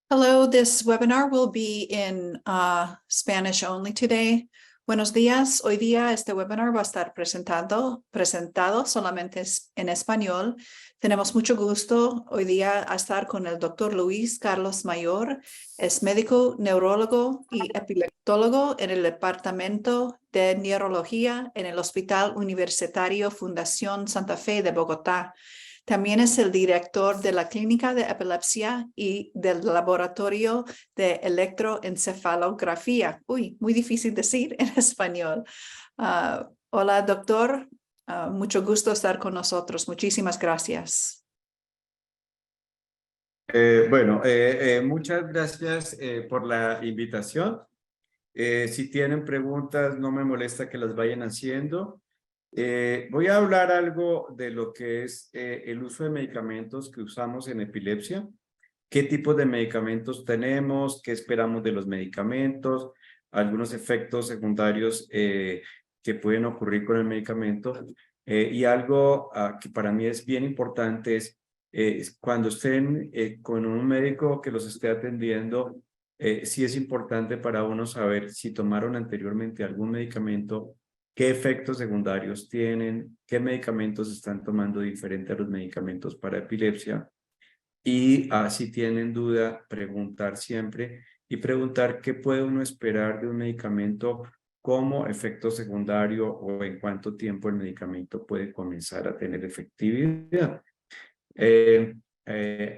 Hello, this webinar will be in Spanish only today. Buenos días. Hoy día este webinar va a estar presentado solamente en español. Tenemos mucho gusto hoy día a estar con el doctor Luis Carlos Mayor. Es médico, neurólogo y epileptólogo en el Departamento de Neurología en el Hospital Universitario Fundación Santa Fe de Bogotá. También es el director de la Clínica de Epilepsia y del Laboratorio de Electroencefalografía. Uy, muy difícil decir en español. Hola, doctor. Mucho gusto estar con nosotros. Muchísimas gracias. Muchas gracias por la invitación. Si tienen preguntas, no me molesta que las vayan haciendo. Voy a hablar algo de lo que es el uso de medicamentos que usamos en epilepsia, qué tipo de medicamentos tenemos, qué esperamos de los medicamentos, algunos efectos secundarios que pueden ocurrir con el medicamento. Y algo que para mí es bien importante es cuando estén con un médico que los esté atendiendo, sí es importante para uno saber si tomaron anteriormente algún medicamento, qué efectos secundarios tienen, qué medicamentos están tomando diferente a los medicamentos para epilepsia. Y si tienen duda, preguntar siempre y preguntar qué puede uno esperar de un medicamento como efecto secundario o en cuánto tiempo el medicamento puede comenzar a tener efectividad.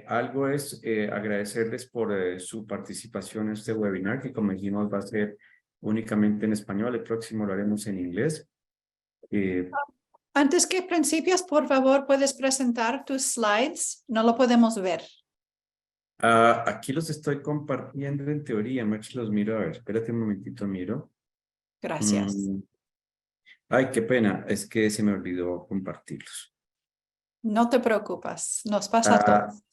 Algo es agradecerles por su participación en este webinar, que como dijimos va a ser únicamente en español. El próximo lo haremos en inglés. Antes que principios, por favor, ¿puedes presentar tus slides? No lo podemos ver. Aquí los estoy compartiendo en teoría. Max, los miro. A ver, espérate un momentito, miro. Gracias. Ay, qué pena. Es que se me olvidó compartirlos. No te preocupes. Nos pasa a todos.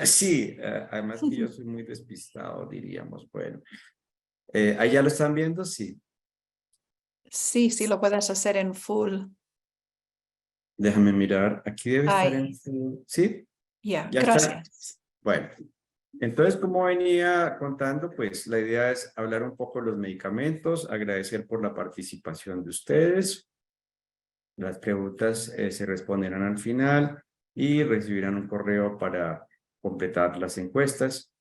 Sí, además que yo soy muy despistado, diríamos. Bueno, ¿ahí ya lo están viendo? Sí. Sí, lo puedes hacer en full. Déjame mirar. Aquí debe estar en Ahí. full. ¿Sí? Ya, ¿Ya está? gracias. Bueno. Entonces, como venía contando, pues la idea es hablar un poco de los medicamentos, agradecer por la participación de ustedes. Las preguntas se responderán al final y recibirán un correo para completar las encuestas.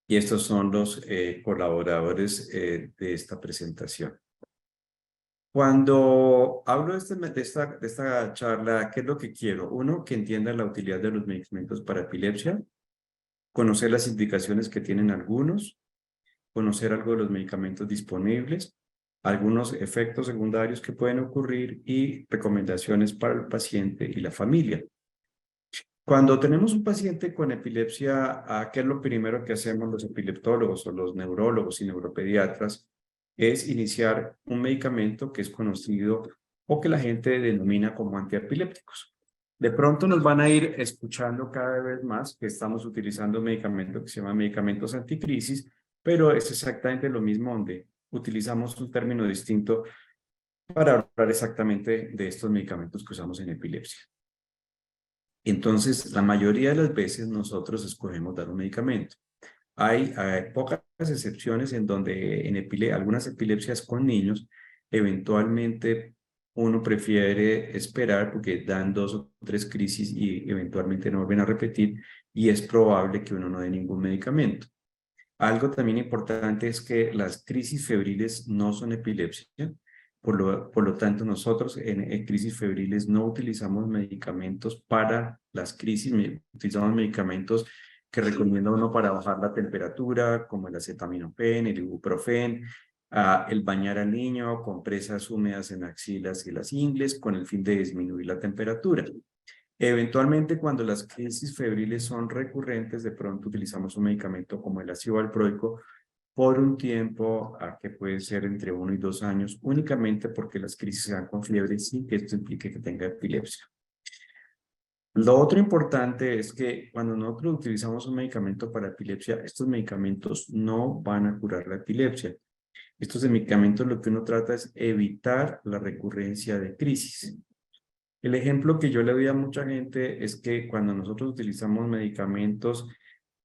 Y estos son los colaboradores de esta presentación. Cuando hablo de esta charla, ¿qué es lo que quiero? Uno, que entiendan la utilidad de los medicamentos para epilepsia, conocer las indicaciones que tienen algunos, conocer algo de los medicamentos disponibles, algunos efectos secundarios que pueden ocurrir y recomendaciones para el paciente y la familia. Cuando tenemos un paciente con epilepsia, ¿qué es lo primero que hacemos los epileptólogos o los neurólogos y neuropediatras? Es iniciar un medicamento que es conocido o que la gente denomina como antiepilépticos. De pronto nos van a ir escuchando cada vez más que estamos utilizando un medicamento que se llama medicamentos anticrisis, pero es exactamente lo mismo donde utilizamos un término distinto para hablar exactamente de estos medicamentos que usamos en epilepsia. Entonces, la mayoría de las veces nosotros escogemos dar un medicamento. Hay pocas excepciones en donde en algunas epilepsias con niños, eventualmente uno prefiere esperar porque dan 2 o 3 crisis y eventualmente no vuelven a repetir y es probable que uno no dé ningún medicamento. Algo también importante es que las crisis febriles no son epilepsia. Por lo tanto, nosotros en crisis febriles no utilizamos medicamentos para las crisis, utilizamos medicamentos que recomienda uno para bajar la temperatura, como el acetaminofén, el ibuprofén, el bañar al niño, compresas húmedas en axilas y las ingles, con el fin de disminuir la temperatura. Eventualmente, cuando las crisis febriles son recurrentes, de pronto utilizamos un medicamento como el ácido valproico por un tiempo que puede ser entre 1 y 2 años, únicamente porque las crisis se dan con fiebre sin que esto implique que tenga epilepsia. Lo otro importante es que cuando nosotros utilizamos un medicamento para epilepsia, estos medicamentos no van a curar la epilepsia. Estos medicamentos lo que uno trata es evitar la recurrencia de crisis. El ejemplo que yo le doy a mucha gente es que cuando nosotros utilizamos medicamentos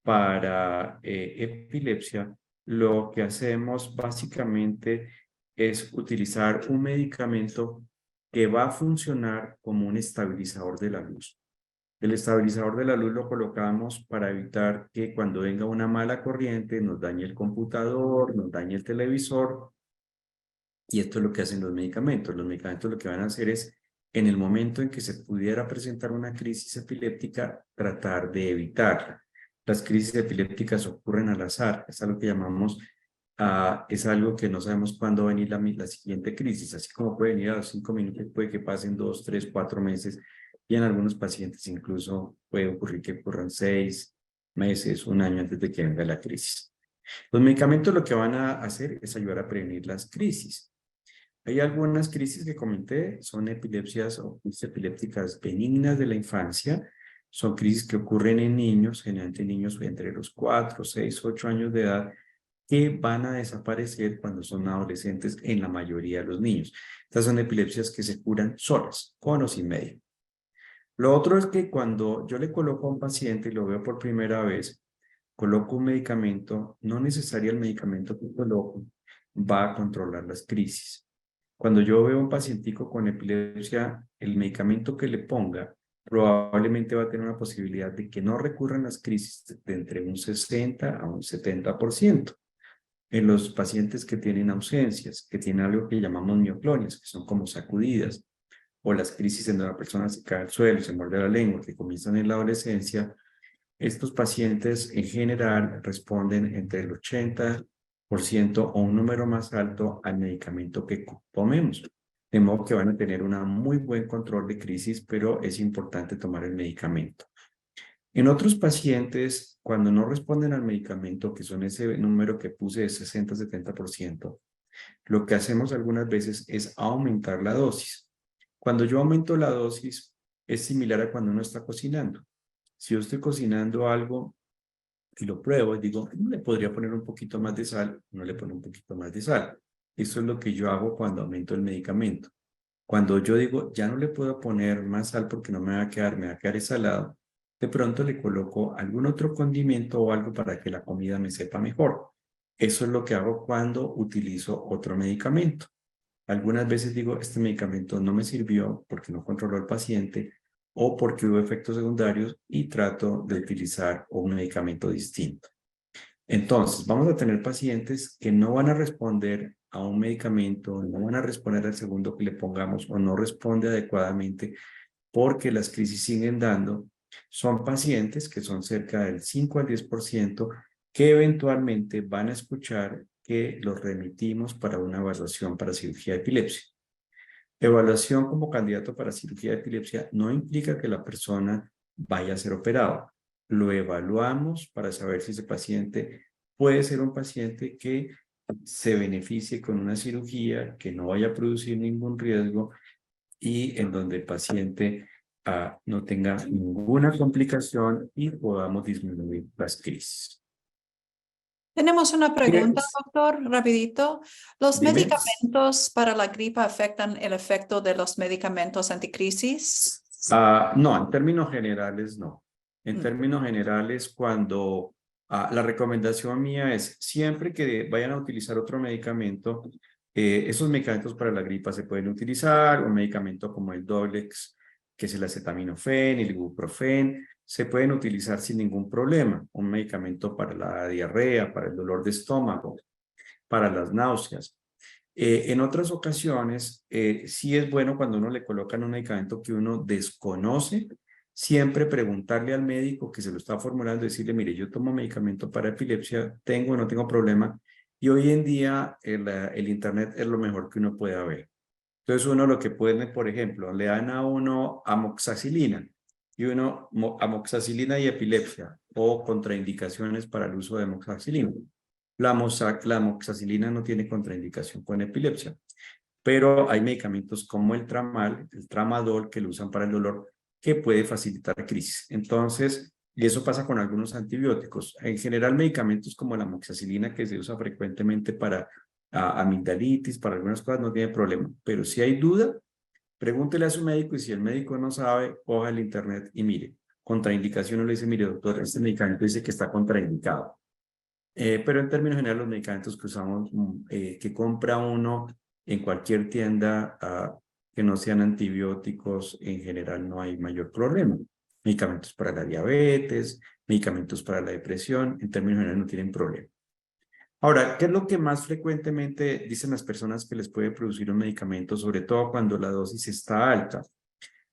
para epilepsia, lo que hacemos básicamente es utilizar un medicamento que va a funcionar como un estabilizador de la luz. El estabilizador de la luz lo colocamos para evitar que cuando venga una mala corriente nos dañe el computador, nos dañe el televisor. Y esto es lo que hacen los medicamentos. Los medicamentos lo que van a hacer es, en el momento en que se pudiera presentar una crisis epiléptica, tratar de evitarla. Las crisis epilépticas ocurren al azar. Es algo que llamamos, es algo que no sabemos cuándo va a venir la siguiente crisis. Así como puede venir a los 5 minutos, puede que pasen 2, 3, 4 meses. Y en algunos pacientes incluso puede ocurrir que ocurran 6 meses, un año antes de que venga la crisis. Los medicamentos lo que van a hacer es ayudar a prevenir las crisis. Hay algunas crisis que comenté, son epilepsias o crisis epilépticas benignas de la infancia. Son crisis que ocurren en niños, generalmente niños entre los 4, 6, 8 años de edad, que van a desaparecer cuando son adolescentes en la mayoría de los niños. Estas son epilepsias que se curan solas, con o sin médico. Lo otro es que cuando yo le coloco a un paciente y lo veo por primera vez, coloco un medicamento, no necesario el medicamento que coloco va a controlar las crisis. Cuando yo veo un pacientico con epilepsia, el medicamento que le ponga probablemente va a tener una posibilidad de que no recurran las crisis de entre un 60 a un 70%. En los pacientes que tienen ausencias, que tienen algo que llamamos mioclonias, que son como sacudidas, o las crisis en donde la persona se cae al suelo y se muerde la lengua, que comienzan en la adolescencia, estos pacientes en general responden entre el 80% o un número más alto al medicamento que tomemos. De modo que van a tener un muy buen control de crisis, pero es importante tomar el medicamento. En otros pacientes, cuando no responden al medicamento, que son ese número que puse de 60-70%, lo que hacemos algunas veces es aumentar la dosis. Cuando yo aumento la dosis, es similar a cuando uno está cocinando. Si yo estoy cocinando algo y lo pruebo y digo, no le podría poner un poquito más de sal, no le pongo un poquito más de sal. Eso es lo que yo hago cuando aumento el medicamento. Cuando yo digo, ya no le puedo poner más sal porque no me va a quedar salado, de pronto le coloco algún otro condimento o algo para que la comida me sepa mejor. Eso es lo que hago cuando utilizo otro medicamento. Algunas veces digo, este medicamento no me sirvió porque no controló al paciente o porque hubo efectos secundarios y trato de utilizar un medicamento distinto. Entonces, vamos a tener pacientes que no van a responder a un medicamento, no van a responder al segundo que le pongamos o no responde adecuadamente porque las crisis siguen dando. Son pacientes que son cerca del 5 al 10% que eventualmente van a escuchar que los remitimos para una evaluación para cirugía de epilepsia. Evaluación como candidato para cirugía de epilepsia no implica que la persona vaya a ser operado. Lo evaluamos para saber si ese paciente puede ser un paciente que se beneficie con una cirugía, que no vaya a producir ningún riesgo y en donde el paciente no tenga ninguna complicación y podamos disminuir las crisis. Tenemos una pregunta, doctor, rapidito. ¿Los Dime. medicamentos para la gripa afectan el efecto de los medicamentos anticrisis? No, en términos generales no. En términos generales, cuando la recomendación mía es siempre que vayan a utilizar otro medicamento, esos medicamentos para la gripa se pueden utilizar, un medicamento como el Dolex, que es el acetaminofén, el ibuprofén, se pueden utilizar sin ningún problema. Un medicamento para la diarrea, para el dolor de estómago, para las náuseas. En otras ocasiones, sí es bueno cuando uno le colocan un medicamento que uno desconoce, siempre preguntarle al médico que se lo está formulando, decirle, mire, yo tomo medicamento para epilepsia, tengo o no tengo problema, y hoy en día el internet es lo mejor que uno pueda ver. Entonces uno lo que puede, por ejemplo, le dan a uno amoxicilina, y uno amoxicilina y epilepsia, o contraindicaciones para el uso de amoxicilina. La amoxicilina no tiene contraindicación con epilepsia, pero hay medicamentos como el tramadol, que lo usan para el dolor, que puede facilitar crisis. Entonces, y eso pasa con algunos antibióticos. En general, medicamentos como la amoxicilina, que se usa frecuentemente para amigdalitis, para algunas cosas, no tiene problema. Pero si hay duda, pregúntele a su médico y si el médico no sabe, coja el internet y mire. contraindicación uno le dice, mire doctor, este medicamento dice que está contraindicado. Pero en términos generales los medicamentos que usamos, que compra uno en cualquier tienda que no sean antibióticos, en general no hay mayor problema. Medicamentos para la diabetes, medicamentos para la depresión, en términos generales no tienen problema. Ahora, ¿qué es lo que más frecuentemente dicen las personas que les puede producir un medicamento, sobre todo cuando la dosis está alta?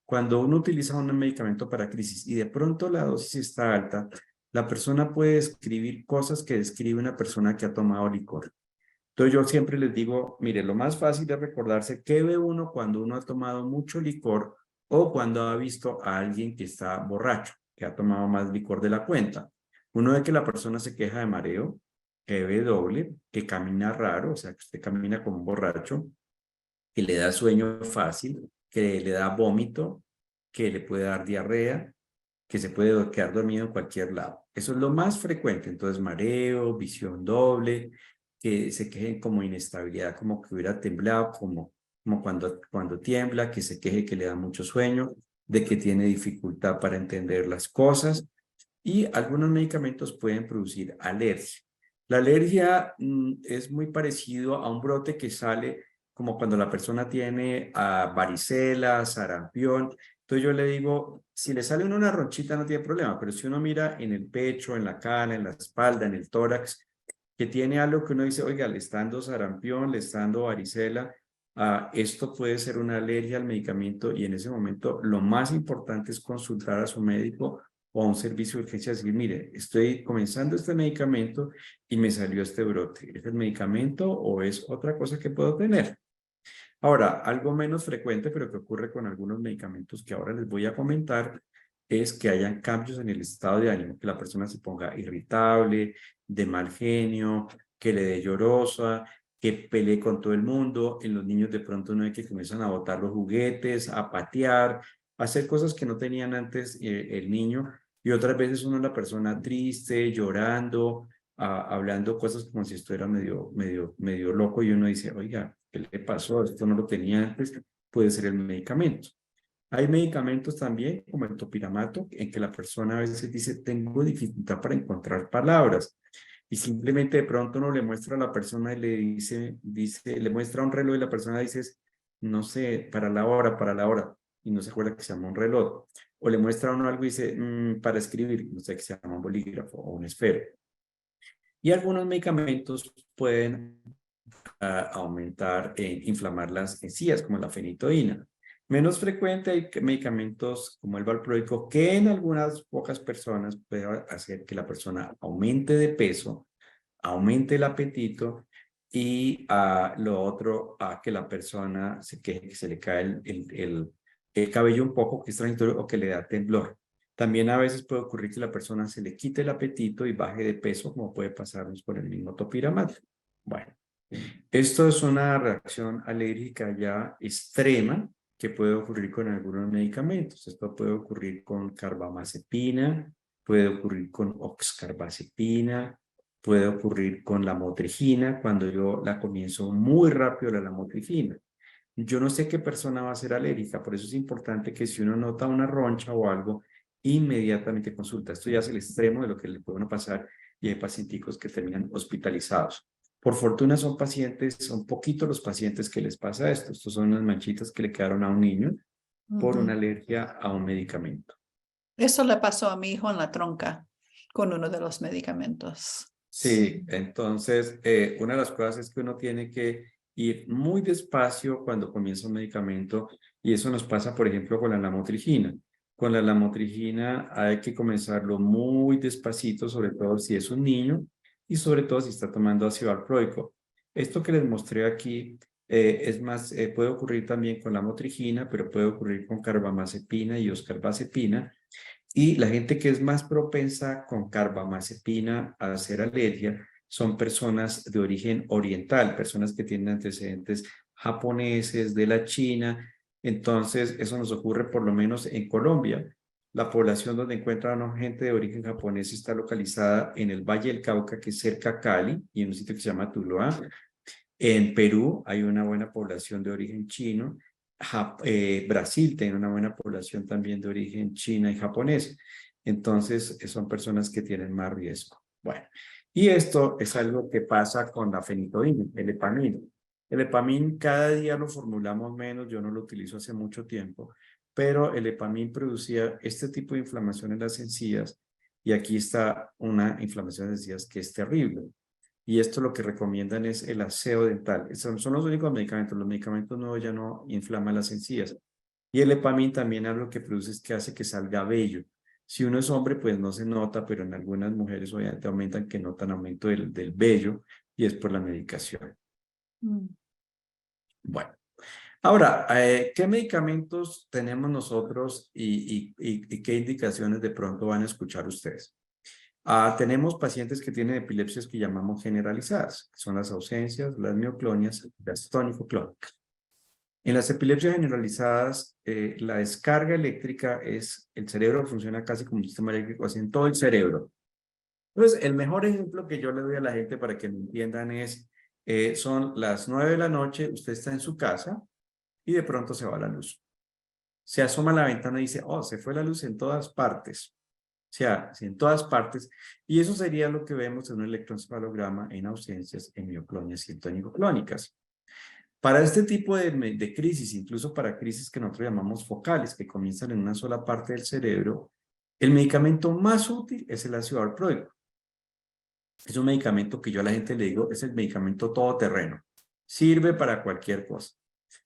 Cuando uno utiliza un medicamento para crisis y de pronto la dosis está alta, la persona puede describir cosas que describe una persona que ha tomado licor. Entonces yo siempre les digo, mire, lo más fácil es recordarse qué ve uno cuando uno ha tomado mucho licor o cuando ha visto a alguien que está borracho, que ha tomado más licor de la cuenta. Uno ve que la persona se queja de mareo, que ve doble, que camina raro, o sea, que usted camina como un borracho, que le da sueño fácil, que le da vómito, que le puede dar diarrea, que se puede quedar dormido en cualquier lado. Eso es lo más frecuente. Entonces, mareo, visión doble, que se quejen como inestabilidad, como que hubiera temblado, como cuando tiembla, que se queje que le da mucho sueño, de que tiene dificultad para entender las cosas. Y algunos medicamentos pueden producir alergia. La alergia es muy parecido a un brote que sale como cuando la persona tiene varicela, sarampión. Entonces yo le digo, si le sale una ronchita no tiene problema, pero si uno mira en el pecho, en la cara, en la espalda, en el tórax, que tiene algo que uno dice, oiga, le está dando sarampión, le está dando varicela, esto puede ser una alergia al medicamento y en ese momento lo más importante es consultar a su médico o a un servicio de urgencia y decir, mire, estoy comenzando este medicamento y me salió este brote. ¿Es el medicamento o es otra cosa que puedo tener? Ahora, algo menos frecuente, pero que ocurre con algunos medicamentos que ahora les voy a comentar, es que hayan cambios en el estado de ánimo, que la persona se ponga irritable, de mal genio, que le dé llorosa, que pelee con todo el mundo. En los niños de pronto no hay que comienzan a botar los juguetes, a patear, a hacer cosas que no tenían antes el niño. Y otras veces uno es la persona triste, llorando, hablando cosas como si estuviera medio loco y uno dice, oiga, ¿qué le pasó? Esto no lo tenía antes, puede ser el medicamento. Hay medicamentos también, como el topiramato, en que la persona a veces dice, tengo dificultad para encontrar palabras. Y simplemente de pronto uno le muestra a la persona y le le muestra un reloj y la persona dice, no sé, para la hora, y no se acuerda que se llama un reloj. O le muestra a uno algo y dice, para escribir, no sé, que se llama un bolígrafo o un esfero. Y algunos medicamentos pueden aumentar, inflamar las encías, como la fenitoína. Menos frecuente hay medicamentos como el valproico, que en algunas pocas personas puede hacer que la persona aumente de peso, aumente el apetito y lo otro, a que la persona que se le cae el cabello un poco, que es transitorio, o que le da temblor. También a veces puede ocurrir que la persona se le quite el apetito y baje de peso, como puede pasarnos por el mismo topiramato. Bueno, esto es una reacción alérgica ya extrema que puede ocurrir con algunos medicamentos. Esto puede ocurrir con carbamazepina, puede ocurrir con oxcarbazepina, puede ocurrir con la lamotrigina cuando yo la comienzo muy rápido la lamotrigina. Yo no sé qué persona va a ser alérgica, por eso es importante que si uno nota una roncha o algo, inmediatamente consulta. Esto ya es el extremo de lo que le puede uno pasar y hay pacienticos que terminan hospitalizados. Por fortuna son poquitos los pacientes que les pasa esto. Estos son unas manchitas que le quedaron a un niño por una alergia a un medicamento. Eso le pasó a mi hijo en la tronca con uno de los medicamentos. Sí, entonces una de las cosas es que uno tiene que ir muy despacio cuando comienza un medicamento y eso nos pasa, por ejemplo, con la lamotrigina. Con la lamotrigina hay que comenzarlo muy despacito, sobre todo si es un niño y sobre todo si está tomando ácido valproico. Esto que les mostré aquí puede ocurrir también con la lamotrigina, pero puede ocurrir con carbamazepina y oscarbazepina. Y la gente que es más propensa con carbamazepina a hacer alergia son personas de origen oriental, personas que tienen antecedentes japoneses, de la China. Entonces, eso nos ocurre por lo menos en Colombia. La población donde encuentran gente de origen japonés está localizada en el Valle del Cauca, que es cerca a Cali, y en un sitio que se llama Tuluá. En Perú hay una buena población de origen chino. Brasil tiene una buena población también de origen china y japonés. Entonces, son personas que tienen más riesgo. Bueno, y esto es algo que pasa con la fenitoína, el epamín. El epamín cada día lo formulamos menos, yo no lo utilizo hace mucho tiempo, pero el epamín producía este tipo de inflamación en las encías y aquí está una inflamación de encías que es terrible. Y esto lo que recomiendan es el aseo dental. Son los únicos medicamentos. Los medicamentos nuevos ya no inflaman las encías. Y el epamín también algo que produce es que hace que salga vello. Si uno es hombre, pues no se nota, pero en algunas mujeres obviamente aumentan que notan aumento del vello y es por la medicación. Bueno, ahora, ¿qué medicamentos tenemos nosotros y qué indicaciones de pronto van a escuchar ustedes? Tenemos pacientes que tienen epilepsias que llamamos generalizadas, que son las ausencias, las mioclonias, las tónico-clónicas. En las epilepsias generalizadas, la descarga eléctrica es, el cerebro funciona casi como un sistema eléctrico, así en todo el cerebro. Entonces, el mejor ejemplo que yo le doy a la gente para que me entiendan es, son las 9 de la noche, usted está en su casa y de pronto se va la luz. Se asoma a la ventana y dice, oh, se fue la luz en todas partes. O sea, en todas partes. Y eso sería lo que vemos en un electroencefalograma en ausencias, en mioclonias y en tónico-clónicas. Para este tipo de crisis, incluso para crisis que nosotros llamamos focales, que comienzan en una sola parte del cerebro, el medicamento más útil es el ácido valproico. Es un medicamento que yo a la gente le digo, es el medicamento todoterreno. Sirve para cualquier cosa.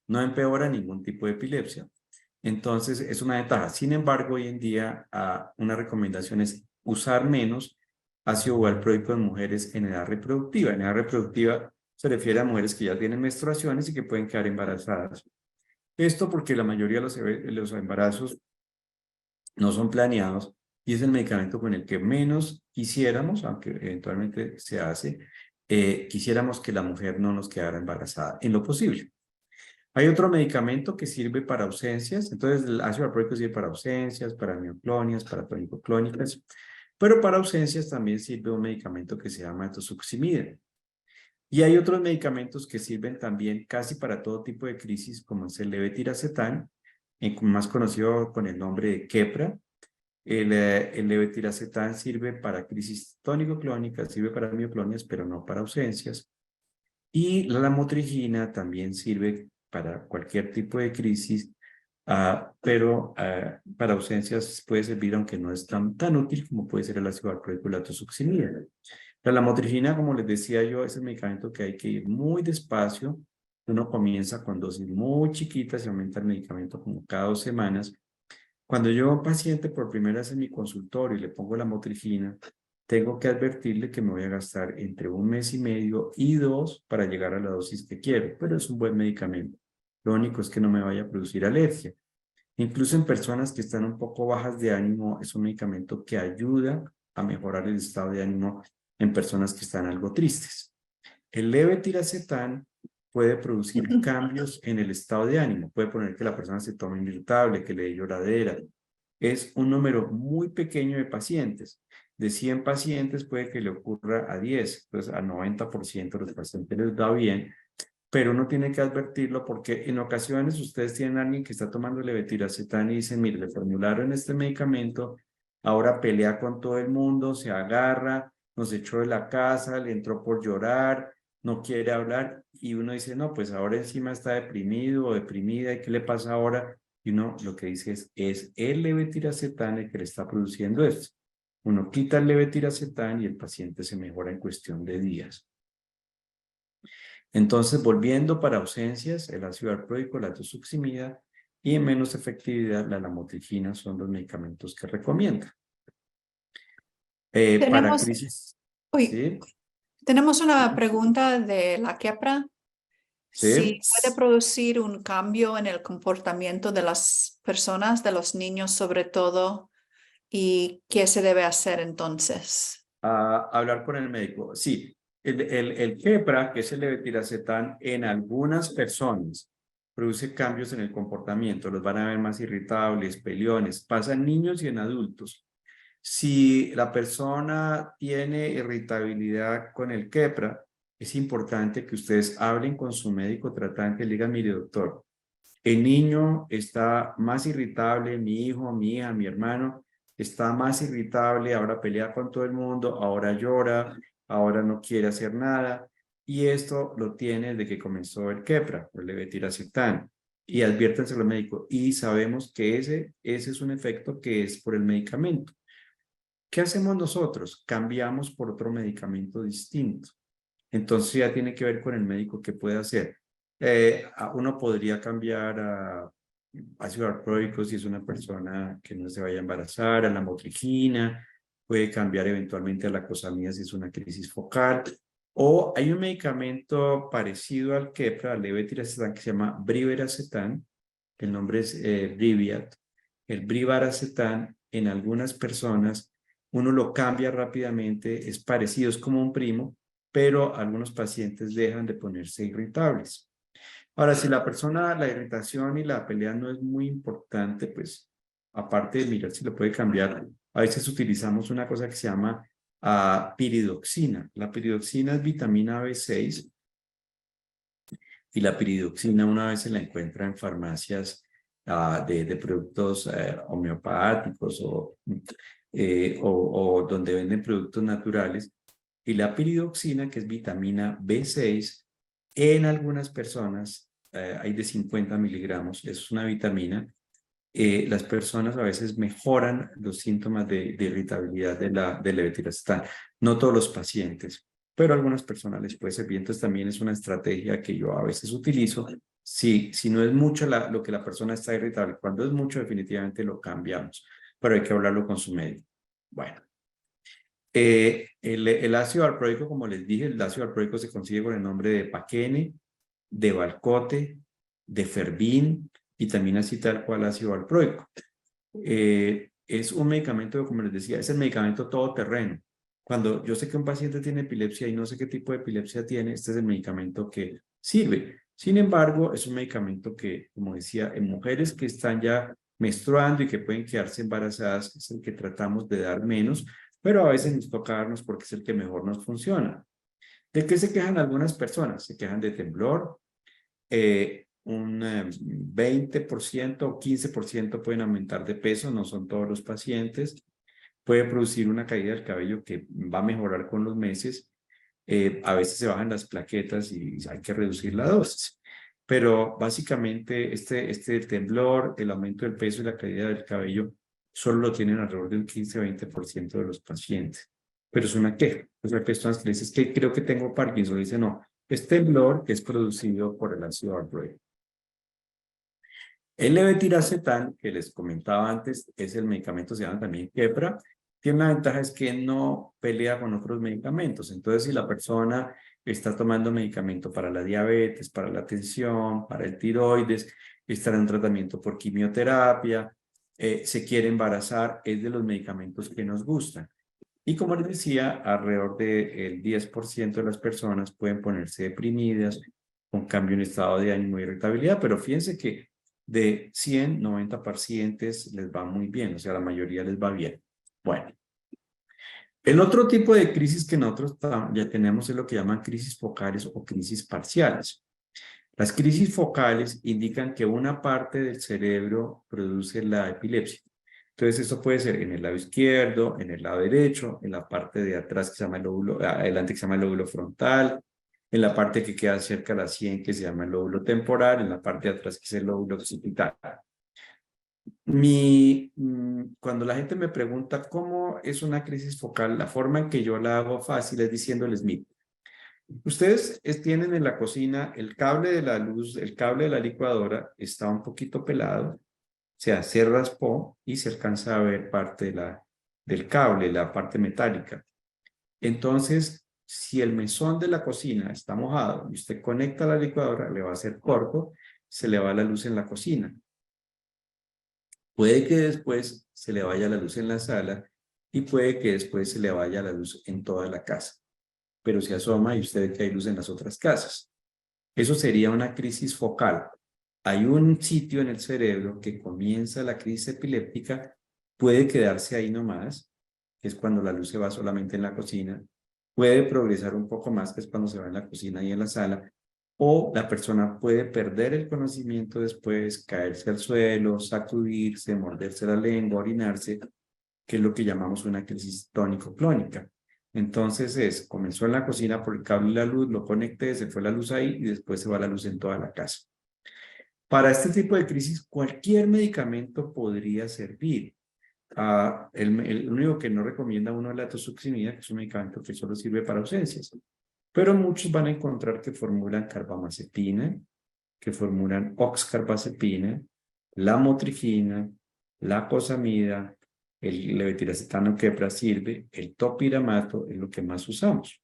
No empeora ningún tipo de epilepsia. Entonces, es una ventaja. Sin embargo, hoy en día, una recomendación es usar menos ácido valproico en mujeres en edad reproductiva. En edad reproductiva se refiere a mujeres que ya tienen menstruaciones y que pueden quedar embarazadas. Esto porque la mayoría de los embarazos no son planeados y es el medicamento con el que menos quisiéramos, aunque eventualmente se hace, quisiéramos que la mujer no nos quedara embarazada en lo posible. Hay otro medicamento que sirve para ausencias, entonces el ácido valproico sirve para ausencias, para mioclonias, para tonicoclónicas, pero para ausencias también sirve un medicamento que se llama etosuximida. Y hay otros medicamentos que sirven también casi para todo tipo de crisis, como es el levetiracetam, más conocido con el nombre de Keppra. El levetiracetam sirve para crisis tónico-clónicas, sirve para mioclonias, pero no para ausencias. Y la lamotrigina también sirve para cualquier tipo de crisis, pero para ausencias puede servir, aunque no es tan útil como puede ser el ácido valproico y la etosuximida. La lamotrigina, como les decía yo, es el medicamento que hay que ir muy despacio. Uno comienza con dosis muy chiquitas y aumenta el medicamento como cada 2 semanas. Cuando yo a un paciente por primera vez en mi consultorio y le pongo la lamotrigina, tengo que advertirle que me voy a gastar entre 1 mes y medio y 2 para llegar a la dosis que quiero, pero es un buen medicamento. Lo único es que no me vaya a producir alergia. Incluso en personas que están un poco bajas de ánimo, es un medicamento que ayuda a mejorar el estado de ánimo en personas que están algo tristes. El levetiracetam puede producir cambios en el estado de ánimo. Puede poner que la persona se tome irritable, que le dé lloradera. Es un número muy pequeño de pacientes. De 100 pacientes puede que le ocurra a 10. Entonces, al 90% de los pacientes les va bien, pero uno tiene que advertirlo porque en ocasiones ustedes tienen a alguien que está tomando levetiracetam y dicen, mire, le formularon este medicamento, ahora pelea con todo el mundo, se agarra, nos echó de la casa, le entró por llorar, no quiere hablar y uno dice, no, pues ahora encima está deprimido o deprimida, ¿y qué le pasa ahora? Y uno lo que dice es el levetiracetam el que le está produciendo esto. Uno quita el levetiracetam y el paciente se mejora en cuestión de días. Entonces, volviendo para ausencias, el ácido valproico, la etosuximida y en menos efectividad, la lamotrigina son los medicamentos que recomienda. Para Tenemos, crisis, uy, ¿sí? tenemos una pregunta de la Keppra. ¿Sí? Si puede producir un cambio en el comportamiento de las personas, de los niños sobre todo, y qué se debe hacer entonces. Hablar con el médico. Sí, el Keppra, que es el levetiracetam, en algunas personas produce cambios en el comportamiento. Los van a ver más irritables, peleones. Pasa en niños y en adultos. Si la persona tiene irritabilidad con el Keppra, es importante que ustedes hablen con su médico tratante y le digan, mire doctor, el niño está más irritable, mi hijo, mi hija, mi hermano, está más irritable, ahora pelea con todo el mundo, ahora llora, ahora no quiere hacer nada. Y esto lo tiene desde que comenzó el Keppra, el levetiracetam. Y adviértanse al médico. Y sabemos que ese es un efecto que es por el medicamento. ¿Qué hacemos nosotros? Cambiamos por otro medicamento distinto. Entonces ya tiene que ver con el médico qué puede hacer. Uno podría cambiar a ácido valproico si es una persona que no se vaya a embarazar, a la motrigina, puede cambiar eventualmente a la cosamida si es una crisis focal, o hay un medicamento parecido al Keppra, al levetiracetam, que se llama brivaracetam, el nombre es Briviact. El brivaracetam en algunas personas uno lo cambia rápidamente, es parecido, es como un primo, pero algunos pacientes dejan de ponerse irritables. Ahora, si la persona, la irritación y la pelea no es muy importante, pues aparte de mirar si lo puede cambiar, a veces utilizamos una cosa que se llama piridoxina. La piridoxina es vitamina B6 y la piridoxina una vez se la encuentra en farmacias de productos homeopáticos o donde venden productos naturales. Y la piridoxina, que es vitamina B6, en algunas personas hay de 50 miligramos, es una vitamina. Las personas a veces mejoran los síntomas de irritabilidad del levetiracetam. No todos los pacientes, pero a algunas personas les puede servir. Entonces también es una estrategia que yo a veces utilizo. Si no es mucho lo que la persona está irritable, cuando es mucho definitivamente lo cambiamos, pero hay que hablarlo con su médico. Bueno. El ácido valproico, como les dije, el ácido valproico se consigue con el nombre de paquene, de valcote, de ferbín y también así tal cual ácido valproico. Es un medicamento, como les decía, es el medicamento todoterreno. Cuando yo sé que un paciente tiene epilepsia y no sé qué tipo de epilepsia tiene, este es el medicamento que sirve. Sin embargo, es un medicamento que, como decía, en mujeres que están ya menstruando y que pueden quedarse embarazadas, es el que tratamos de dar menos, pero a veces nos toca darnos porque es el que mejor nos funciona. ¿De qué se quejan algunas personas? Se quejan de temblor, un 20% o 15% pueden aumentar de peso, no son todos los pacientes. Puede producir una caída del cabello que va a mejorar con los meses. A veces se bajan las plaquetas y hay que reducir la dosis. Pero básicamente este temblor, el aumento del peso y la caída del cabello solo lo tienen alrededor de un 15-20% de los pacientes. Pero es una queja. Pues hay personas que le dicen, es que creo que tengo Parkinson. Le dicen, no, es temblor que es producido por el ácido valproico. El levetiracetam, que les comentaba antes, es el medicamento, se llama también Keppra. Tiene una ventaja, es que no pelea con otros medicamentos. Entonces, si la persona está tomando medicamento para la diabetes, para la tensión, para el tiroides, está en un tratamiento por quimioterapia, se quiere embarazar, es de los medicamentos que nos gustan. Y como les decía, alrededor del 10% de las personas pueden ponerse deprimidas, con cambio en estado de ánimo y irritabilidad, pero fíjense que de 100, 90 pacientes les va muy bien, o sea, la mayoría les va bien. Bueno, el otro tipo de crisis que nosotros ya tenemos es lo que llaman crisis focales o crisis parciales. Las crisis focales indican que una parte del cerebro produce la epilepsia. Entonces, eso puede ser en el lado izquierdo, en el lado derecho, en la parte de atrás que se llama el lóbulo, adelante que se llama el lóbulo frontal, en la parte que queda cerca de la sien que se llama el lóbulo temporal, en la parte de atrás que es el lóbulo occipital. Cuando la gente me pregunta cómo es una crisis focal, la forma en que yo la hago fácil es diciéndoles, miren, ustedes tienen en la cocina el cable de la luz, el cable de la licuadora está un poquito pelado, o sea, se raspó y se alcanza a ver parte del cable, la parte metálica. Entonces, si el mesón de la cocina está mojado y usted conecta la licuadora, le va a hacer corto, se le va la luz en la cocina. Puede que después se le vaya la luz en la sala y puede que después se le vaya la luz en toda la casa. Pero se asoma y usted ve que hay luz en las otras casas. Eso sería una crisis focal. Hay un sitio en el cerebro que comienza la crisis epiléptica, puede quedarse ahí nomás, que es cuando la luz se va solamente en la cocina, puede progresar un poco más, que es cuando se va en la cocina y en la sala, o la persona puede perder el conocimiento después, caerse al suelo, sacudirse, morderse la lengua, orinarse, que es lo que llamamos una crisis tónico-clónica. Entonces comenzó en la cocina por el cable y la luz, lo conecté, se fue la luz ahí y después se va la luz en toda la casa. Para este tipo de crisis, cualquier medicamento podría servir. El único que no recomienda uno es la tosuximida, que es un medicamento que solo sirve para ausencias. Pero muchos van a encontrar que formulan carbamazepina, que formulan oxcarbazepina, la motrigina, la cosamida, el levetiracetam que sirve, el topiramato es lo que más usamos.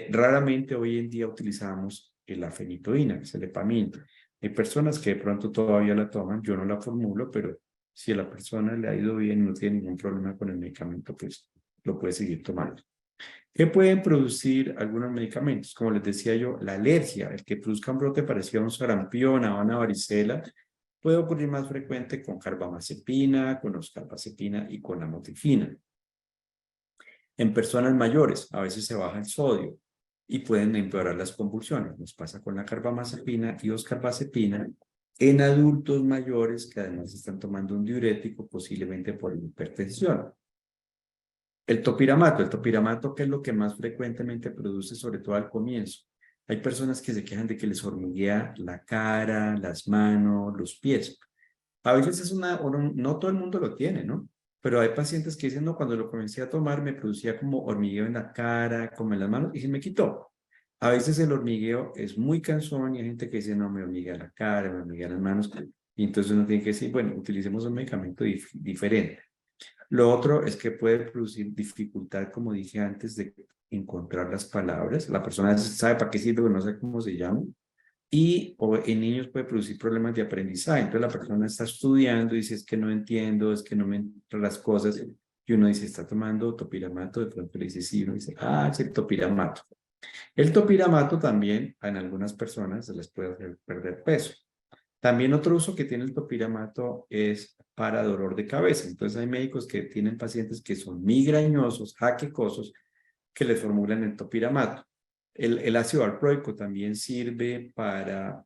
Raramente hoy en día utilizamos la fenitoína, que es el epamina. Hay personas que de pronto todavía la toman, yo no la formulo, pero si a la persona le ha ido bien y no tiene ningún problema con el medicamento, pues lo puede seguir tomando. ¿Qué pueden producir algunos medicamentos? Como les decía yo, la alergia, el que produzca un brote parecido a un sarampión, a una varicela, puede ocurrir más frecuente con carbamazepina, con oxcarbazepina y con amotrigina. En personas mayores, a veces se baja el sodio y pueden empeorar las convulsiones. Nos pasa con la carbamazepina y oxcarbazepina en adultos mayores que además están tomando un diurético, posiblemente por hipertensión. El topiramato, que es lo que más frecuentemente produce, sobre todo al comienzo. Hay personas que se quejan de que les hormiguea la cara, las manos, los pies. A veces es no todo el mundo lo tiene, ¿no? Pero hay pacientes que dicen, no, cuando lo comencé a tomar me producía como hormigueo en la cara, como en las manos, y se me quitó. A veces el hormigueo es muy cansón y hay gente que dice, no, me hormiguea la cara, me hormiguea las manos. Y entonces uno tiene que decir, bueno, utilicemos un medicamento diferente. Lo otro es que puede producir dificultad, como dije antes, de encontrar las palabras. La persona sabe para qué sirve, pero no sabe cómo se llama. Y en niños puede producir problemas de aprendizaje. Entonces la persona está estudiando y dice, es que no entiendo, es que no me entran las cosas. Y uno dice, está tomando topiramato, de pronto le dice, sí, uno dice, es el topiramato. El topiramato también en algunas personas se les puede hacer perder peso. También otro uso que tiene el topiramato es para dolor de cabeza. Entonces hay médicos que tienen pacientes que son migrañosos, jaquecosos, que les formulan el topiramato. El ácido valproico también sirve para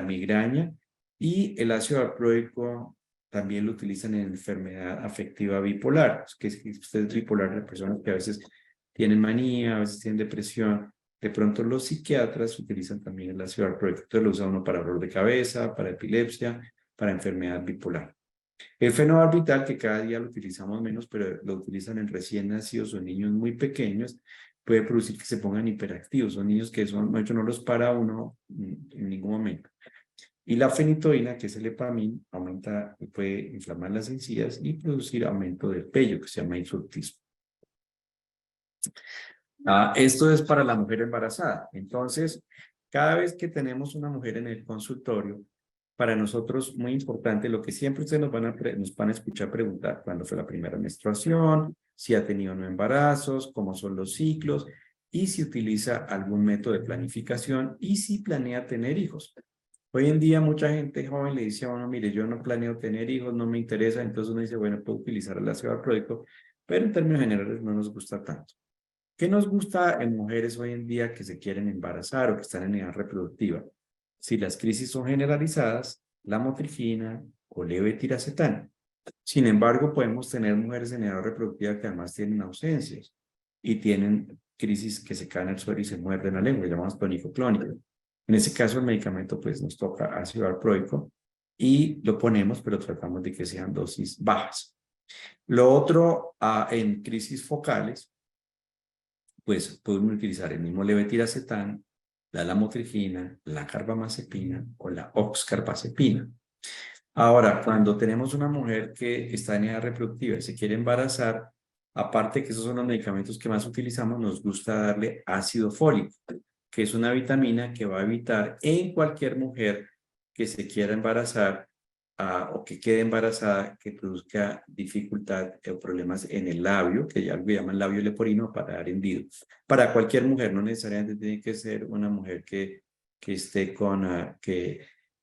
migraña y el ácido valproico también lo utilizan en enfermedad afectiva bipolar, que es que usted es bipolar, las personas que a veces tienen manía, a veces tienen depresión. De pronto los psiquiatras utilizan también el ácido valproico. Entonces lo usa uno para dolor de cabeza, para epilepsia, para enfermedad bipolar. El fenobarbital, que cada día lo utilizamos menos, pero lo utilizan en recién nacidos o niños muy pequeños, puede producir que se pongan hiperactivos. Son niños que de hecho no los para uno en ningún momento. Y la fenitoína, que es el epamín, puede inflamar las encías y producir aumento del vello, que se llama hirsutismo. Esto es para la mujer embarazada. Entonces, cada vez que tenemos una mujer en el consultorio, para nosotros muy importante, lo que siempre ustedes nos van a escuchar preguntar, cuándo fue la primera menstruación, si ha tenido no embarazos, cómo son los ciclos, y si utiliza algún método de planificación, y si planea tener hijos. Hoy en día mucha gente joven le dice a uno, mire, yo no planeo tener hijos, no me interesa, entonces uno dice, bueno, puedo utilizar el ácido valproico, pero en términos generales no nos gusta tanto. ¿Qué nos gusta en mujeres hoy en día que se quieren embarazar o que están en edad reproductiva? Si las crisis son generalizadas, la motrigina o levetiracetam. Sin embargo, podemos tener mujeres en edad reproductiva que además tienen ausencias y tienen crisis que se caen al suelo y se muerden la lengua, llamamos tónico-clónica. En ese caso, el medicamento pues nos toca ácido valproico y lo ponemos, pero tratamos de que sean dosis bajas. Lo otro, en crisis focales, pues podemos utilizar el mismo levetiracetam, la lamotrigina, la carbamazepina o la oxcarbazepina. Ahora, cuando tenemos una mujer que está en edad reproductiva y se quiere embarazar, aparte que esos son los medicamentos que más utilizamos, nos gusta darle ácido fólico, que es una vitamina que va a evitar en cualquier mujer que se quiera embarazar o que quede embarazada, que produzca dificultad o problemas en el labio, que ya lo llaman labio leporino, para dar hendido. Para cualquier mujer, no necesariamente tiene que ser una mujer que esté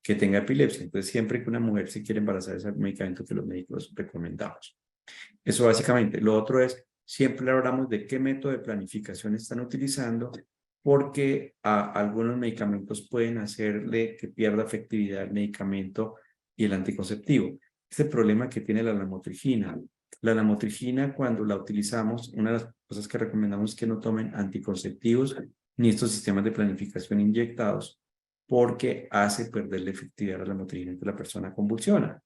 que tenga epilepsia. Entonces, siempre que una mujer se quiere embarazar, es el medicamento que los médicos recomendamos. Eso básicamente. Lo otro es, siempre hablamos de qué método de planificación están utilizando, porque algunos medicamentos pueden hacerle que pierda efectividad el medicamento y el anticonceptivo. este problema que tiene la lamotrigina. La lamotrigina, cuando la utilizamos, una de las cosas que recomendamos es que no tomen anticonceptivos ni estos sistemas de planificación inyectados, porque hace perder la efectividad a la lamotrigina y la persona convulsiona.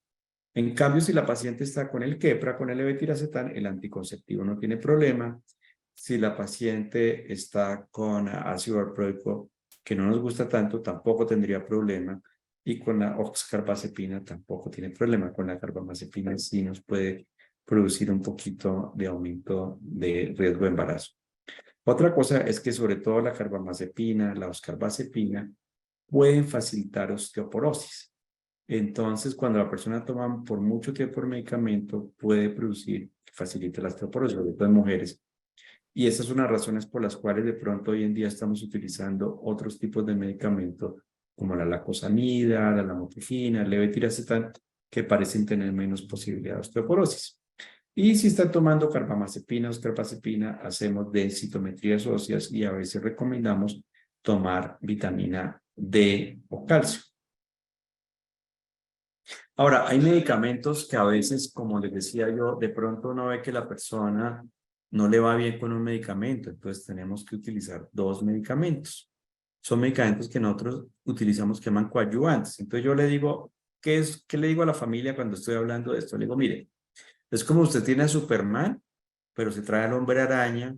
En cambio, si la paciente está con el Keppra, con el levetiracetam, el anticonceptivo no tiene problema. Si la paciente está con ácido valproico, que no nos gusta tanto, tampoco tendría problema. Y con la oxcarbazepina tampoco tiene problema. Con la carbamazepina sí nos puede producir un poquito de aumento de riesgo de embarazo. Otra cosa es que sobre todo la carbamazepina, la oxcarbazepina, pueden facilitar osteoporosis. Entonces, cuando la persona toma por mucho tiempo el medicamento, puede producir, facilita la osteoporosis, sobre todo en mujeres. Y esas son las razones por las cuales de pronto hoy en día estamos utilizando otros tipos de medicamentos, como la lacosamida, la lamotrigina, el levetiracetam, que parecen tener menos posibilidad de osteoporosis. Y si están tomando carbamazepina o oxcarbazepina, hacemos densitometrías óseas y a veces recomendamos tomar vitamina D o calcio. Ahora, hay medicamentos que a veces, como les decía yo, de pronto uno ve que la persona no le va bien con un medicamento, entonces tenemos que utilizar dos medicamentos. Son medicamentos que nosotros utilizamos que llaman coadyuvantes. Entonces yo le digo, ¿qué le digo a la familia cuando estoy hablando de esto? Le digo, mire, es como usted tiene a Superman, pero se trae al hombre araña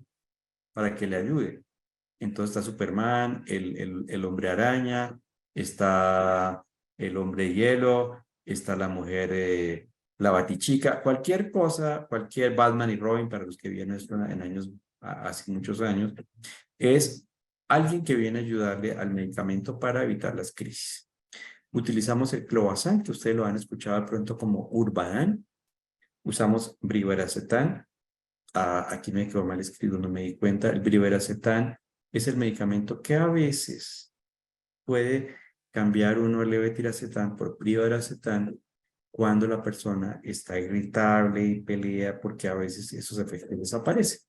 para que le ayude. Entonces está Superman, el hombre araña, está el hombre hielo, está la mujer, la batichica, cualquier cosa, cualquier Batman y Robin, para los que vienen esto en años, hace muchos años, es alguien que viene a ayudarle al medicamento para evitar las crisis. Utilizamos el clobazam, que ustedes lo han escuchado de pronto como Urbadan. Usamos brivaracetam. Aquí me quedó mal escrito, no me di cuenta. El brivaracetam es el medicamento que a veces puede cambiar uno el levetiracetam por brivaracetam cuando la persona está irritable y pelea, porque a veces esos efectos desaparecen.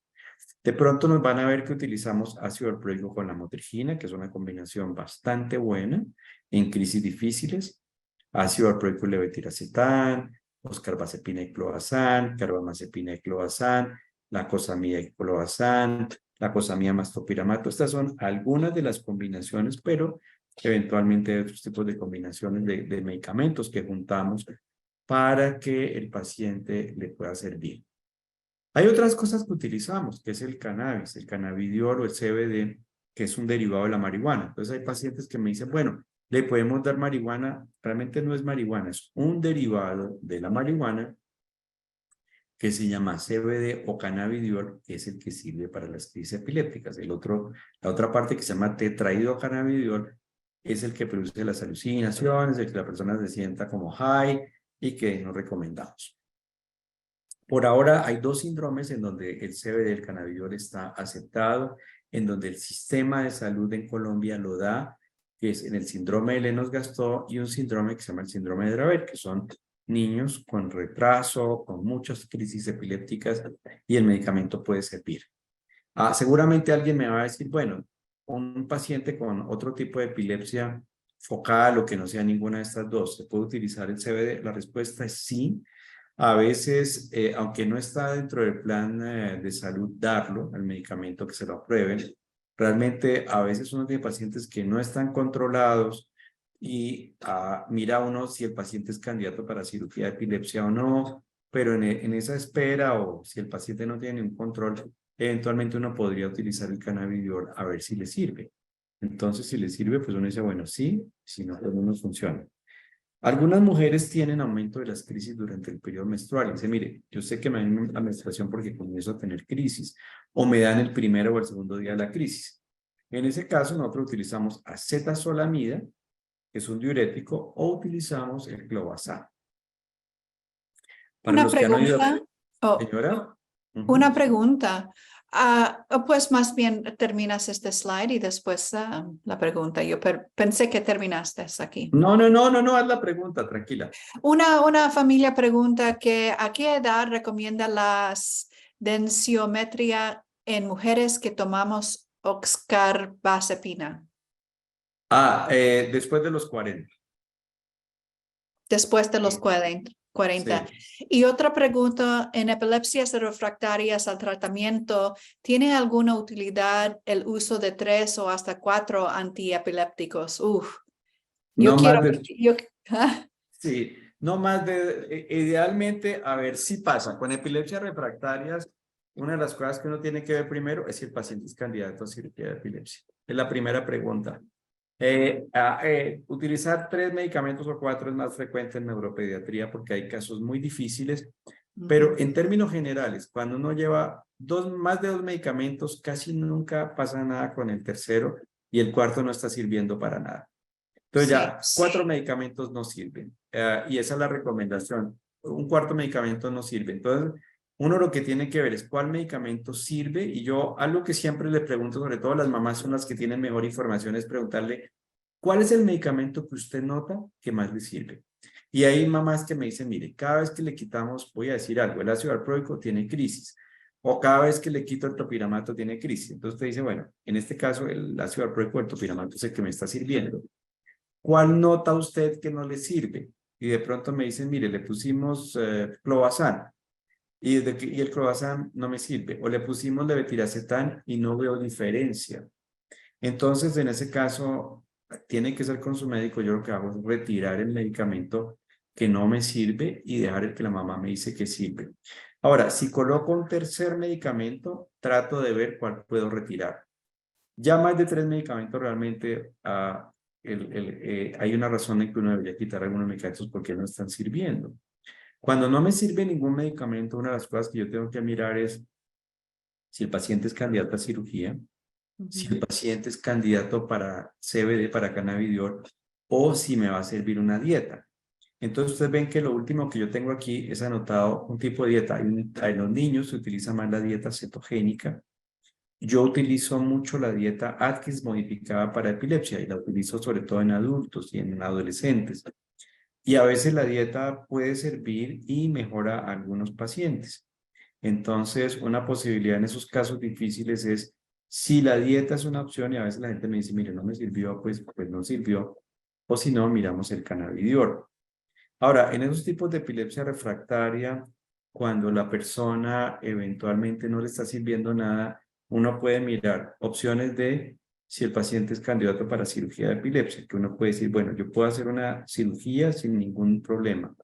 De pronto nos van a ver que utilizamos ácido valproico con lamotrigina, que es una combinación bastante buena en crisis difíciles. Ácido valproico y levetiracetam, oxcarbazepina y clobazam, carbamazepina y clobazam, lacosamida y clobazam, lacosamida más topiramato. Estas son algunas de las combinaciones, pero eventualmente hay otros tipos de combinaciones de medicamentos que juntamos para que el paciente le pueda servir. Hay otras cosas que utilizamos, que es el cannabis, el cannabidiol o el CBD, que es un derivado de la marihuana. Entonces hay pacientes que me dicen, bueno, le podemos dar marihuana, realmente no es marihuana, es un derivado de la marihuana que se llama CBD o cannabidiol, que es el que sirve para las crisis epilépticas. La otra parte que se llama tetrahidrocannabidiol es el que produce las alucinaciones, el que la persona se sienta como high y que no recomendamos. Por ahora hay dos síndromes en donde el CBD, el cannabidiol, está aceptado, en donde el sistema de salud en Colombia lo da, que es en el síndrome de Lennox-Gastaut y un síndrome que se llama el síndrome de Dravet, que son niños con retraso, con muchas crisis epilépticas y el medicamento puede servir. Seguramente alguien me va a decir, bueno, un paciente con otro tipo de epilepsia focal o que no sea ninguna de estas dos, ¿se puede utilizar el CBD? La respuesta es sí. A veces, aunque no está dentro del plan de salud darlo, el medicamento que se lo aprueben, realmente a veces uno tiene pacientes que no están controlados y mira uno si el paciente es candidato para cirugía de epilepsia o no, pero en esa espera o si el paciente no tiene un control, eventualmente uno podría utilizar el cannabidiol a ver si le sirve. Entonces, si le sirve, pues uno dice, bueno, sí, si no, pues no nos funciona. Algunas mujeres tienen aumento de las crisis durante el periodo menstrual. Y dice, mire, yo sé que me dan la menstruación porque comienzo a tener crisis o me dan el primero o el segundo día de la crisis. En ese caso, nosotros utilizamos acetazolamida, que es un diurético, o utilizamos el clobazam. Para Una los que han oído, pregunta. señora. Una pregunta. Pues más bien terminas este slide y después la pregunta. Yo pensé que terminaste aquí. No, haz la pregunta, tranquila. Una familia pregunta que a qué edad recomienda las densiometría en mujeres que tomamos oxcarbazepina. Después de los 40. Después de los 40. 40. Sí. Y otra pregunta, en epilepsias refractarias al tratamiento, ¿tiene alguna utilidad el uso de 3 o hasta 4 antiepilépticos? Yo No quiero, más de, yo, ¿ah? sí, no más de, idealmente, a ver si pasa. Con epilepsias refractarias, una de las cosas que uno tiene que ver primero es si el paciente es candidato a cirugía de epilepsia. Es la primera pregunta. Utilizar 3 medicamentos o 4 es más frecuente en neuropediatría porque hay casos muy difíciles, pero en términos generales, cuando uno lleva más de 2 medicamentos, casi nunca pasa nada con el tercero y el cuarto no está sirviendo para nada. Entonces Sí, ya, 4 medicamentos no sirven. Y esa es la recomendación. Un cuarto medicamento no sirve. Entonces, uno lo que tiene que ver es cuál medicamento sirve. Y yo, algo que siempre le pregunto, sobre todo las mamás son las que tienen mejor información, es preguntarle, ¿cuál es el medicamento que usted nota que más le sirve? Y hay mamás que me dicen, mire, cada vez que le quitamos, voy a decir algo, el ácido valproico tiene crisis. O cada vez que le quito el topiramato tiene crisis. Entonces usted dice, bueno, en este caso el ácido valproico, el topiramato es el que me está sirviendo. ¿Cuál nota usted que no le sirve? Y de pronto me dicen, mire, le pusimos clobazam y el clobazam no me sirve. O le pusimos levetiracetam y no veo diferencia. Entonces, en ese caso, tiene que ser con su médico. Yo lo que hago es retirar el medicamento que no me sirve y dejar el que la mamá me dice que sirve. Ahora, si coloco un tercer medicamento, trato de ver cuál puedo retirar. Ya más de 3 medicamentos realmente hay una razón en que uno debería quitar algunos medicamentos porque no están sirviendo. Cuando no me sirve ningún medicamento, una de las cosas que yo tengo que mirar es si el paciente es candidato a cirugía, si el paciente es candidato para CBD, para cannabidiol, o si me va a servir una dieta. Entonces ustedes ven que lo último que yo tengo aquí es anotado un tipo de dieta. En los niños se utiliza más la dieta cetogénica. Yo utilizo mucho la dieta Atkins modificada para epilepsia y la utilizo sobre todo en adultos y en adolescentes. Y a veces la dieta puede servir y mejora a algunos pacientes. Entonces, una posibilidad en esos casos difíciles es, si la dieta es una opción y a veces la gente me dice, mire, no me sirvió, pues no sirvió. O si no, miramos el cannabidiol. Ahora, en esos tipos de epilepsia refractaria, cuando la persona eventualmente no le está sirviendo nada, uno puede mirar opciones de si el paciente es candidato para cirugía de epilepsia, que uno puede decir, bueno, yo puedo hacer una cirugía sin ningún problema.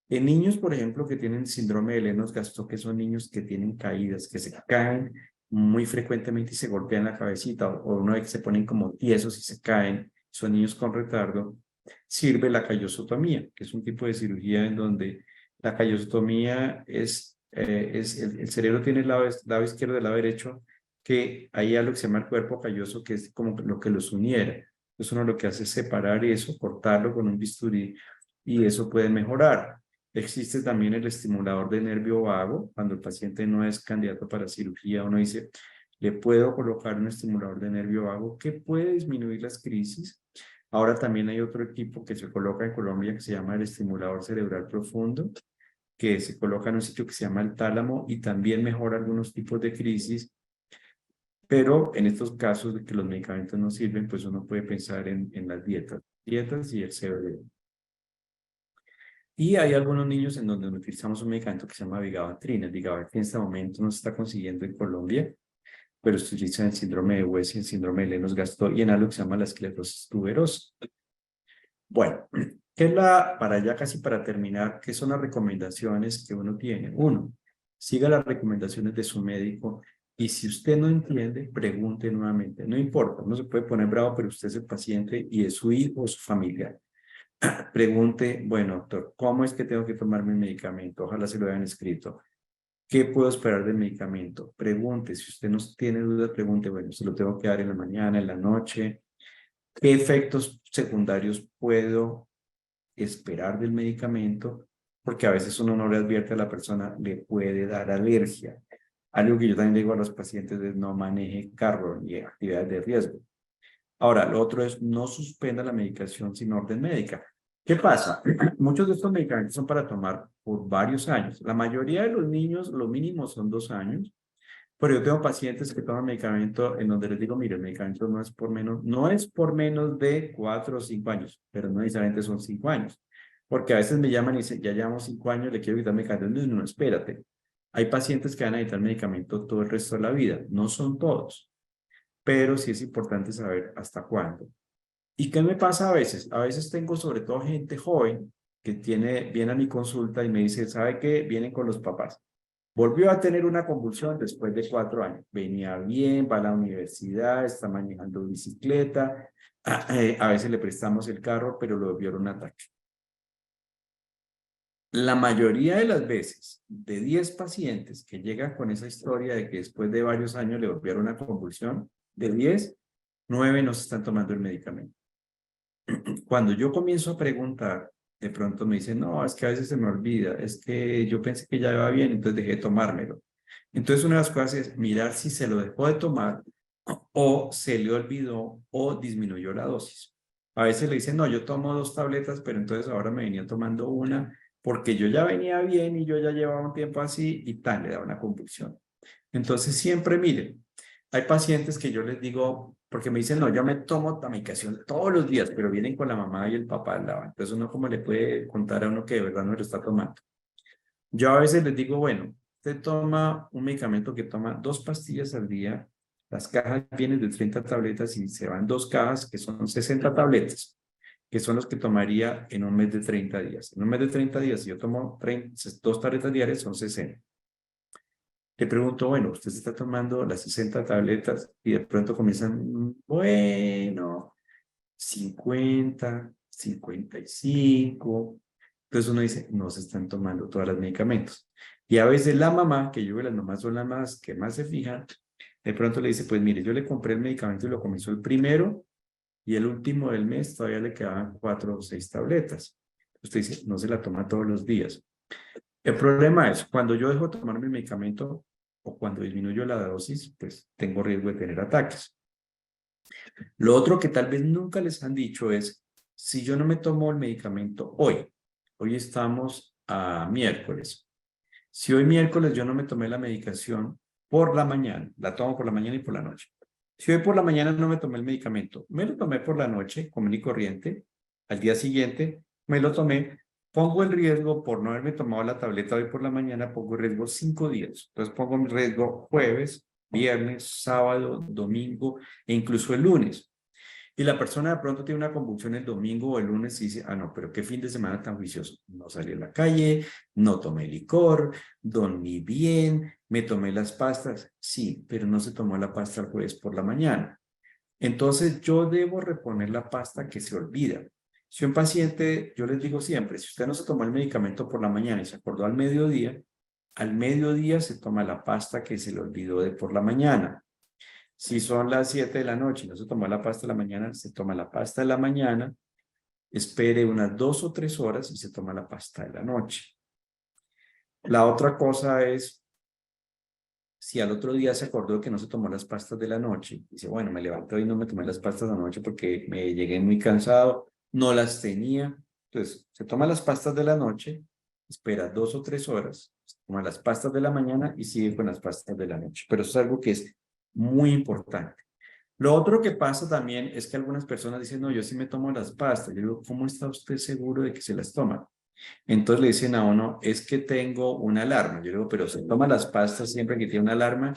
En niños, por ejemplo, que tienen síndrome de Lennox-Gastaut, que son niños que tienen caídas, que se caen muy frecuentemente y se golpean la cabecita, o uno ve que se ponen como tiesos y se caen, son niños con retardo, sirve la callosotomía, que es un tipo de cirugía en donde la callosotomía es el cerebro tiene el lado izquierdo y el lado derecho, que hay algo que se llama el cuerpo calloso, que es como lo que los uniera. Entonces uno lo que hace es separar eso, cortarlo con un bisturí, y eso puede mejorar. Existe también el estimulador de nervio vago. Cuando el paciente no es candidato para cirugía, uno dice, le puedo colocar un estimulador de nervio vago que puede disminuir las crisis. Ahora también hay otro equipo que se coloca en Colombia que se llama el estimulador cerebral profundo, que se coloca en un sitio que se llama el tálamo y también mejora algunos tipos de crisis. Pero en estos casos de que los medicamentos no sirven, pues uno puede pensar en las dietas y el CBD. Y hay algunos niños en donde utilizamos un medicamento que se llama vigabatrin. El vigabatrin en este momento no se está consiguiendo en Colombia, pero se utiliza en el síndrome de West y el síndrome de Lennox-Gastaut y en algo que se llama la esclerosis tuberosa. Bueno, para ya casi para terminar, ¿qué son las recomendaciones que uno tiene? Uno, siga las recomendaciones de su médico y si usted no entiende, pregunte nuevamente. No importa, no se puede poner bravo, pero usted es el paciente y es su hijo o su familiar. Pregunte, bueno, doctor, ¿cómo es que tengo que tomar mi medicamento? Ojalá se lo hayan escrito. ¿Qué puedo esperar del medicamento? Pregunte, si usted no tiene dudas, pregunte, bueno, ¿se lo tengo que dar en la mañana, en la noche? ¿Qué efectos secundarios puedo esperar del medicamento? Porque a veces uno no le advierte a la persona, le puede dar alergia. Algo que yo también le digo a los pacientes es no maneje carro ni actividades de riesgo. Ahora, lo otro es no suspenda la medicación sin orden médica. ¿Qué pasa? Muchos de estos medicamentos son para tomar por varios años. La mayoría de los niños, lo mínimo son 2 años, pero yo tengo pacientes que toman medicamento en donde les digo, mire, el medicamento no es por menos de 4 o 5 años, pero no necesariamente son 5 años. Porque a veces me llaman y dicen, ya llevamos 5 años, le quiero quitar medicamentos. No, no, espérate. Hay pacientes que van a necesitar medicamento todo el resto de la vida. No son todos, pero sí es importante saber hasta cuándo. ¿Y qué me pasa a veces? A veces tengo sobre todo gente joven que viene a mi consulta y me dice, ¿sabe qué? Vienen con los papás. Volvió a tener una convulsión después de 4 años. Venía bien, va a la universidad, está manejando bicicleta. A veces le prestamos el carro, pero lo volvieron un ataque. La mayoría de las veces, de 10 pacientes que llegan con esa historia de que después de varios años le volvieron una convulsión, de 10, 9 no se están tomando el medicamento. Cuando yo comienzo a preguntar, de pronto me dicen, no, es que a veces se me olvida, es que yo pensé que ya iba bien, entonces dejé de tomármelo. Entonces una de las cosas es mirar si se lo dejó de tomar o se le olvidó o disminuyó la dosis. A veces le dicen, no, yo tomo 2 tabletas, pero entonces ahora me venía tomando una porque yo ya venía bien y yo ya llevaba un tiempo así y tal, le da una convulsión. Entonces siempre miren, hay pacientes que yo les digo, porque me dicen, no, yo me tomo la medicación todos los días, pero vienen con la mamá y el papá al lado. Entonces uno como le puede contar a uno que de verdad no lo está tomando. Yo a veces les digo, bueno, usted toma un medicamento que toma 2 pastillas al día, las cajas vienen de 30 tabletas y se van 2 cajas que son 60 tabletas, que son los que tomaría en un mes de 30 días. En un mes de 30 días, si yo tomo 2 tabletas diarias, son 60. Le pregunto, bueno, usted se está tomando las 60 tabletas y de pronto comienzan, bueno, 50, 55. Entonces uno dice, no se están tomando todos los medicamentos. Y a veces la mamá, que yo veo las mamás son las más que más se fijan, de pronto le dice, pues mire, yo le compré el medicamento y lo comenzó el primero y el último del mes todavía le quedaban 4 o 6 tabletas. Usted dice, no se la toma todos los días. El problema es, cuando yo dejo de tomar mi medicamento o cuando disminuyo la dosis, pues tengo riesgo de tener ataques. Lo otro que tal vez nunca les han dicho es, si yo no me tomo el medicamento hoy estamos a miércoles. Si hoy miércoles yo no me tomé la medicación por la mañana, la tomo por la mañana y por la noche. Si hoy por la mañana no me tomé el medicamento, me lo tomé por la noche, común y corriente, al día siguiente me lo tomé, pongo el riesgo por no haberme tomado la tableta hoy por la mañana, pongo el riesgo 5 días. Entonces pongo mi riesgo jueves, viernes, sábado, domingo e incluso el lunes. Y la persona de pronto tiene una convulsión el domingo o el lunes y dice, ah, no, pero qué fin de semana tan juicioso. No salí a la calle, no tomé licor, dormí bien, me tomé las pastas. Sí, pero no se tomó la pasta el jueves por la mañana. Entonces yo debo reponer la pasta que se olvida. Si un paciente, yo les digo siempre, si usted no se tomó el medicamento por la mañana y se acordó al mediodía se toma la pasta que se le olvidó de por la mañana. Si son las 7 de la noche y no se tomó la pasta de la mañana, se toma la pasta de la mañana, espere unas 2 o 3 horas y se toma la pasta de la noche. La otra cosa es, si al otro día se acordó que no se tomó las pastas de la noche, dice, bueno, me levanté y no me tomé las pastas de la noche porque me llegué muy cansado, no las tenía. Entonces, se toma las pastas de la noche, espera 2 o 3 horas, se toma las pastas de la mañana y sigue con las pastas de la noche. Pero eso es algo que es muy importante. Lo otro que pasa también es que algunas personas dicen, no, yo sí me tomo las pastas. Yo digo, ¿cómo está usted seguro de que se las toma? Entonces le dicen a uno, es que tengo una alarma. Yo digo, pero se toma las pastas siempre que tiene una alarma,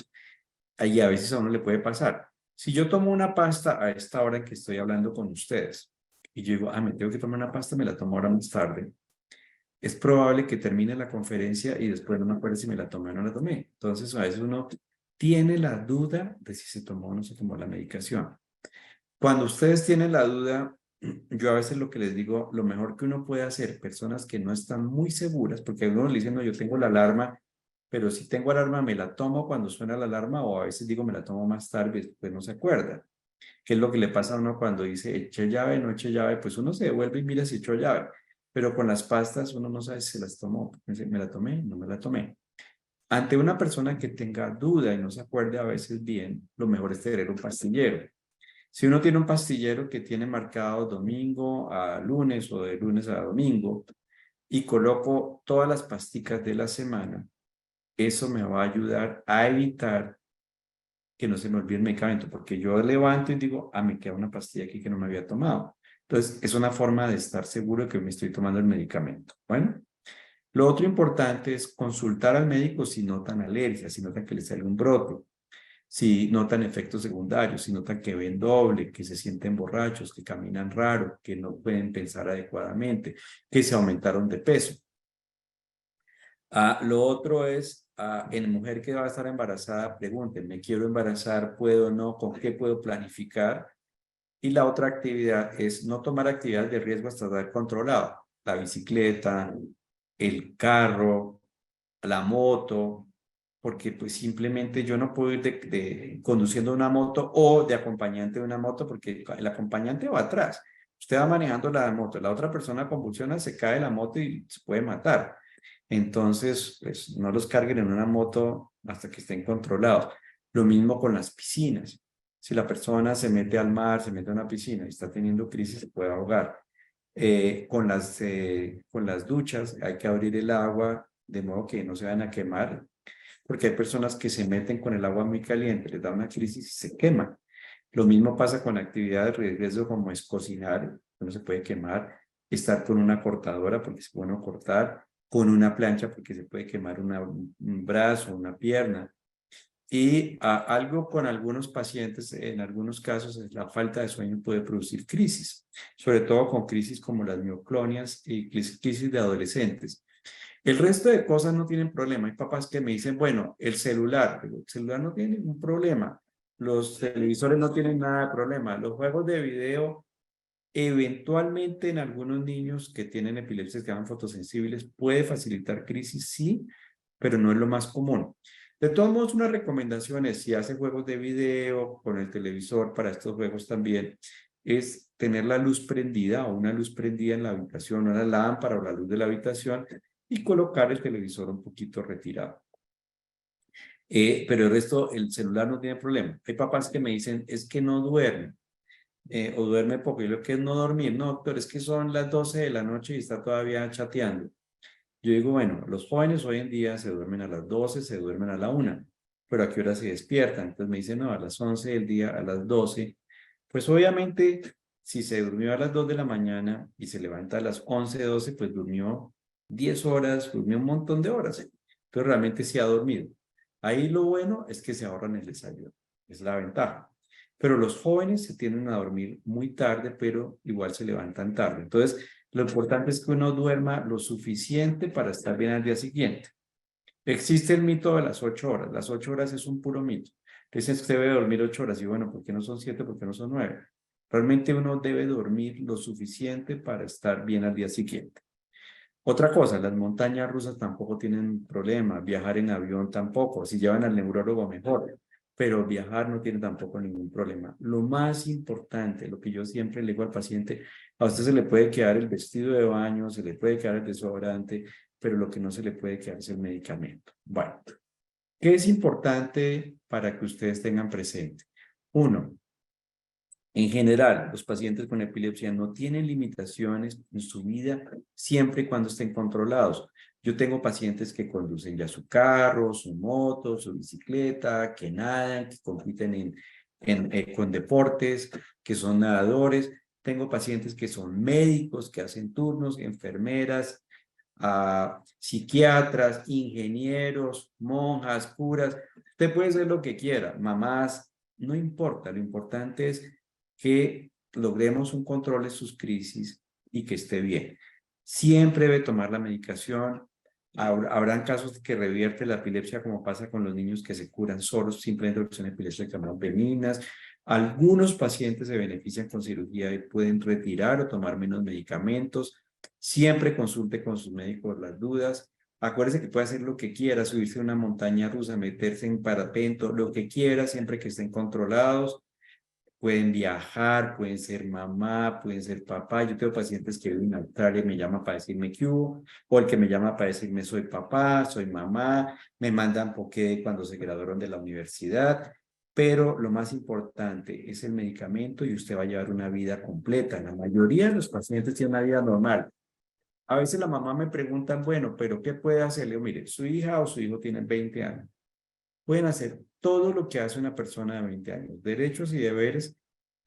ahí a veces a uno le puede pasar. Si yo tomo una pasta a esta hora en que estoy hablando con ustedes, y yo digo, me tengo que tomar una pasta, me la tomo ahora más tarde, es probable que termine la conferencia y después no me acuerdo si me la tomé o no la tomé. Entonces a veces uno tiene la duda de si se tomó o no se tomó la medicación. Cuando ustedes tienen la duda, yo a veces lo que les digo, lo mejor que uno puede hacer, personas que no están muy seguras, porque a uno le dicen, no, yo tengo la alarma, pero si tengo alarma, me la tomo cuando suena la alarma, o a veces digo, me la tomo más tarde, después no se acuerda. ¿Qué es lo que le pasa a uno cuando dice, eché llave, no eché llave? Pues uno se devuelve y mira si echó llave, pero con las pastas uno no sabe si se las tomó. ¿Me la tomé? No me la tomé. Ante una persona que tenga duda y no se acuerde a veces bien, lo mejor es tener un pastillero. Si uno tiene un pastillero que tiene marcado domingo a lunes o de lunes a domingo y coloco todas las pasticas de la semana, eso me va a ayudar a evitar que no se me olvide el medicamento, porque yo levanto y digo, me queda una pastilla aquí que no me había tomado. Entonces, es una forma de estar seguro de que me estoy tomando el medicamento. Bueno, lo otro importante es consultar al médico si notan alergia, si notan que les sale un brote, si notan efectos secundarios, si notan que ven doble, que se sienten borrachos, que caminan raro, que no pueden pensar adecuadamente, que se aumentaron de peso. Lo otro es, en mujer que va a estar embarazada, pregunten, ¿me quiero embarazar? ¿Puedo o no? ¿Con qué puedo planificar? Y la otra actividad es no tomar actividades de riesgo hasta estar controlado. La bicicleta, el carro, la moto, porque pues simplemente yo no puedo ir conduciendo una moto o de acompañante de una moto porque el acompañante va atrás. Usted va manejando la moto, la otra persona convulsiona, se cae la moto y se puede matar. Entonces, pues no los carguen en una moto hasta que estén controlados. Lo mismo con las piscinas. Si la persona se mete al mar, se mete a una piscina y está teniendo crisis, se puede ahogar. Con las duchas hay que abrir el agua de modo que no se van a quemar, porque hay personas que se meten con el agua muy caliente, les da una crisis y se queman. Lo mismo pasa con actividades de riesgo como es cocinar, uno se puede quemar, estar con una cortadora porque es bueno cortar, con una plancha porque se puede quemar un brazo, una pierna. Y algo con algunos pacientes, en algunos casos, la falta de sueño puede producir crisis, sobre todo con crisis como las mioclonias y crisis de adolescentes. El resto de cosas no tienen problema. Hay papás que me dicen, bueno, el celular no tiene ningún problema. Los televisores no tienen nada de problema. Los juegos de video, eventualmente en algunos niños que tienen epilepsias que llaman fotosensibles, puede facilitar crisis, sí, pero no es lo más común. De todos modos, una recomendación es, si hace juegos de video con el televisor para estos juegos también, es tener la luz prendida o una luz prendida en la habitación, o la lámpara o la luz de la habitación y colocar el televisor un poquito retirado. Pero el resto, el celular no tiene problema. Hay papás que me dicen, es que no duerme o duerme poco. Y lo que es no dormir, no, doctor, es que son las 12 de la noche y está todavía chateando. Yo digo, bueno, los jóvenes hoy en día se duermen a las 12, se duermen a la 1, pero ¿a qué hora se despiertan? Entonces me dicen, no, a las 11 del día, a las 12. Pues obviamente, si se durmió a las 2 de la mañana y se levanta a las 11, 12, pues durmió 10 horas, durmió un montón de horas. Entonces realmente sí ha dormido. Ahí lo bueno es que se ahorran el desayuno, es la ventaja. Pero los jóvenes se tienden a dormir muy tarde, pero igual se levantan tarde. Entonces, lo importante es que uno duerma lo suficiente para estar bien al día siguiente. Existe el mito de las 8 horas. Las 8 horas es un puro mito. Dicen que usted debe dormir 8 horas. Y bueno, ¿por qué no son 7? ¿Por qué no son 9? Realmente uno debe dormir lo suficiente para estar bien al día siguiente. Otra cosa, las montañas rusas tampoco tienen problema, viajar en avión tampoco, si llevan al neurólogo mejor, pero viajar no tiene tampoco ningún problema. Lo más importante, lo que yo siempre le digo al paciente, a usted se le puede quedar el vestido de baño, se le puede quedar el desodorante, pero lo que no se le puede quedar es el medicamento. Bueno, ¿qué es importante para que ustedes tengan presente? Uno, en general, los pacientes con epilepsia no tienen limitaciones en su vida siempre y cuando estén controlados. Yo tengo pacientes que conducen ya su carro, su moto, su bicicleta, que nadan, que compiten con deportes, que son nadadores. Tengo pacientes que son médicos, que hacen turnos, enfermeras, psiquiatras, ingenieros, monjas, curas. Usted puede ser lo que quiera, mamás, no importa. Lo importante es que logremos un control de sus crisis y que esté bien. Siempre debe tomar la medicación. Habrán casos que revierte la epilepsia, como pasa con los niños que se curan solos, simplemente porque son epilépticas más benignas. Algunos pacientes se benefician con cirugía y pueden retirar o tomar menos medicamentos. Siempre consulte con sus médicos las dudas. Acuérdese que puede hacer lo que quiera, subirse a una montaña rusa, meterse en parapento, lo que quiera, siempre que estén controlados. Pueden viajar, pueden ser mamá, pueden ser papá. Yo tengo pacientes que viven en Australia y me llaman para decirme que hubo, o el que me llama para decirme soy papá, soy mamá, me mandan porque cuando se graduaron de la universidad. Pero lo más importante es el medicamento y usted va a llevar una vida completa. La mayoría de los pacientes tienen una vida normal. A veces la mamá me pregunta, bueno, pero ¿qué puede hacer? Le digo, mire, su hija o su hijo tienen 20 años. Pueden hacer todo lo que hace una persona de 20 años, derechos y deberes,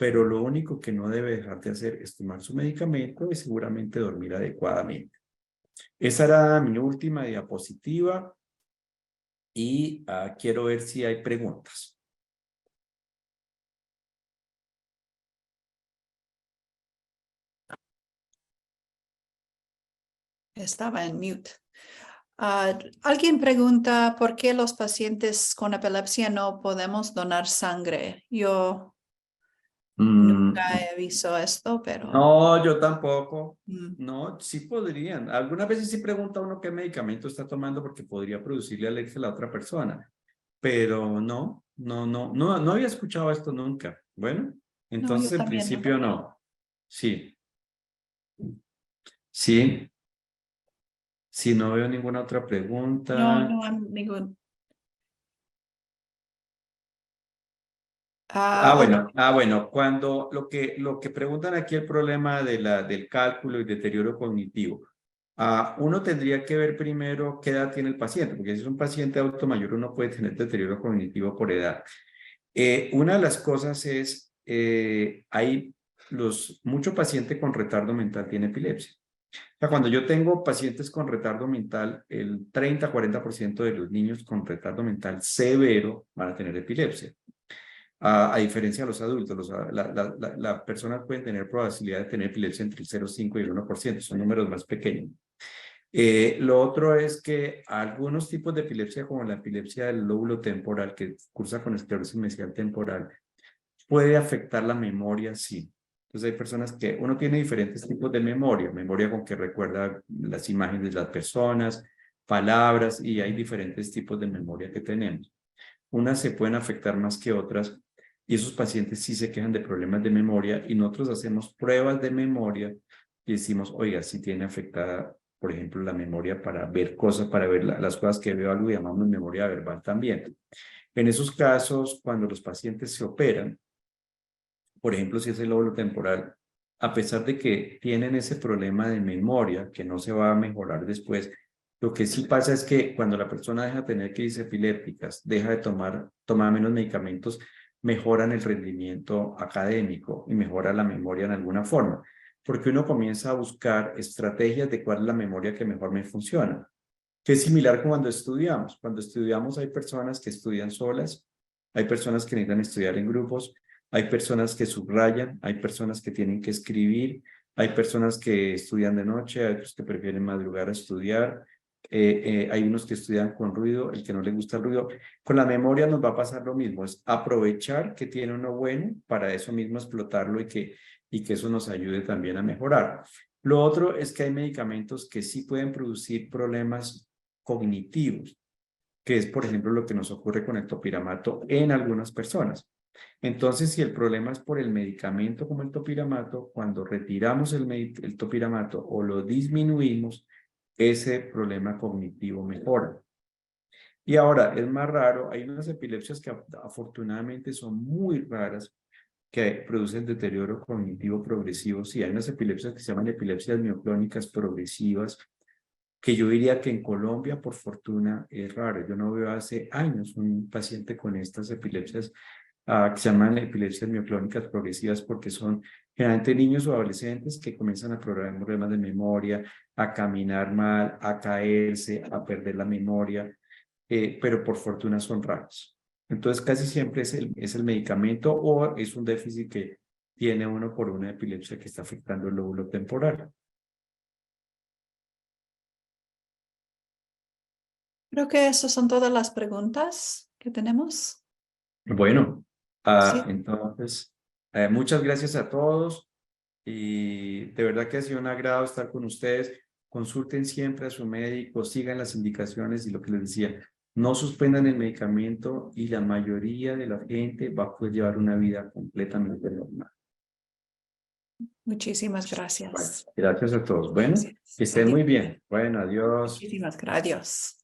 pero lo único que no debe dejar de hacer es tomar su medicamento y seguramente dormir adecuadamente. Esa era mi última diapositiva y quiero ver si hay preguntas. Estaba en mute. Alguien pregunta por qué los pacientes con epilepsia no podemos donar sangre. Yo nunca he visto esto, pero No, yo tampoco. mm, No, sí podrían. Algunas veces sí pregunta uno qué medicamento está tomando porque podría producirle alergia a la otra persona. Pero no había escuchado esto nunca. Bueno, no, entonces yo en también no. principio no. Sí, sí. Si no veo ninguna otra No, pregunta. no hay ningún. Bueno, cuando lo que preguntan aquí el problema del cálculo y deterioro cognitivo. Uno tendría que ver primero qué edad tiene el paciente, porque si es un paciente adulto mayor, uno puede tener deterioro cognitivo por edad. Una de las cosas es, mucho paciente con retardo mental tiene epilepsia. O sea, cuando yo tengo pacientes con retardo mental, el 30-40% de los niños con retardo mental severo van a tener epilepsia. A diferencia de los adultos, las personas pueden tener probabilidad de tener epilepsia entre el 0,5 y el 1%, son números más pequeños. Lo otro es que algunos tipos de epilepsia, como la epilepsia del lóbulo temporal, que cursa con esclerosis mesial temporal, puede afectar la memoria, sí. Entonces hay personas que uno tiene diferentes tipos de memoria con que recuerda las imágenes de las personas, palabras, y hay diferentes tipos de memoria que tenemos. Unas se pueden afectar más que otras, y esos pacientes sí se quejan de problemas de memoria, y nosotros hacemos pruebas de memoria y decimos, oiga, si tiene afectada, por ejemplo, la memoria para ver cosas, para ver las cosas que veo, algo llamamos memoria verbal también. En esos casos, cuando los pacientes se operan, por ejemplo, si es el lóbulo temporal, a pesar de que tienen ese problema de memoria que no se va a mejorar después, lo que sí pasa es que cuando la persona deja de tener crisis epilépticas, deja de tomar menos medicamentos, mejoran el rendimiento académico y mejora la memoria en alguna forma, porque uno comienza a buscar estrategias de cuál es la memoria que mejor me funciona, que es similar con cuando estudiamos. Cuando estudiamos hay personas que estudian solas, hay personas que necesitan estudiar en grupos, hay personas que subrayan, hay personas que tienen que escribir, hay personas que estudian de noche, hay otros que prefieren madrugar a estudiar, hay unos que estudian con ruido, el que no le gusta el ruido. Con la memoria nos va a pasar lo mismo, es aprovechar que tiene uno bueno para eso mismo explotarlo y que eso nos ayude también a mejorar. Lo otro es que hay medicamentos que sí pueden producir problemas cognitivos, que es, por ejemplo, lo que nos ocurre con el topiramato en algunas personas. Entonces, si el problema es por el medicamento como el topiramato, cuando retiramos el topiramato o lo disminuimos, ese problema cognitivo mejora. Y ahora, es más raro, hay unas epilepsias que afortunadamente son muy raras, que producen deterioro cognitivo progresivo. Sí, hay unas epilepsias que se llaman epilepsias mioclónicas progresivas, que yo diría que en Colombia, por fortuna, es raro. Yo no veo hace años un paciente con estas epilepsias que se llaman epilepsias mioclónicas progresivas, porque son generalmente niños o adolescentes que comienzan a problemas de memoria, a caminar mal, a caerse, a perder la memoria, pero por fortuna son raros. Entonces casi siempre es el medicamento o es un déficit que tiene uno por una epilepsia que está afectando el lóbulo temporal. Creo que esas son todas las preguntas que tenemos. Bueno, Sí. entonces, muchas gracias a todos y de verdad que ha sido un agrado estar con ustedes. Consulten siempre a su médico, sigan las indicaciones y lo que les decía, no suspendan el medicamento y la mayoría de la gente va a poder llevar una vida completamente normal. Muchísimas Bueno, gracias. gracias a todos. Bueno, Gracias. que estén Adiós. muy bien. Bueno, adiós. Muchísimas gracias.